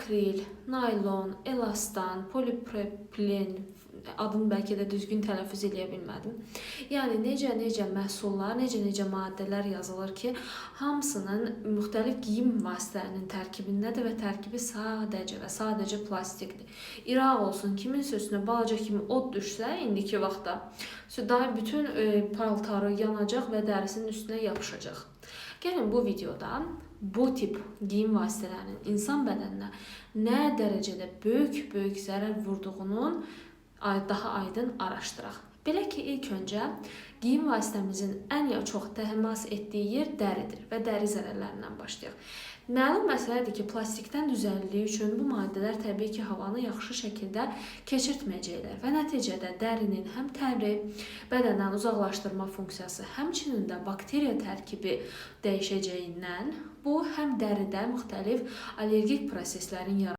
akril, naylon, elastan, polipropilen, adını bəlkə də düzgün tələffüz edə bilmədim. Yəni necə məhsullar, necə maddələr yazılır ki, hamısının müxtəlif geyim vasitələrinin tərkibindədir və tərkibi sadəcə plastikdir. İraq olsun, kimin sözünə balaca kimi od düşsə indiki vaxtda, bütün paltarı yanacaq və dərisinin üstünə yapışacaq. Gəlin bu videoda bu tip geyim vasitələrinin insan bədəninə nə dərəcədə böyük zərər vurduğunun daha aydın araşdıraq. Belə ki, ilk öncə geyim vasitəmizin ən çox təmas etdiyi yer dəridir və dəri zərərlərindən başlayaq. Məlum məsələdir ki, plastikdən düzəldiliyi üçün bu maddələr təbii ki, havanı yaxşı şəkildə keçirtməyəcəklər və nəticədə dərinin həm təri, bədəndən uzaqlaşdırma funksiyası, həmçinin də bakteriya tərkibi dəyişəcəyindən bu həm dəridə müxtəlif allergik proseslərin yaranmasına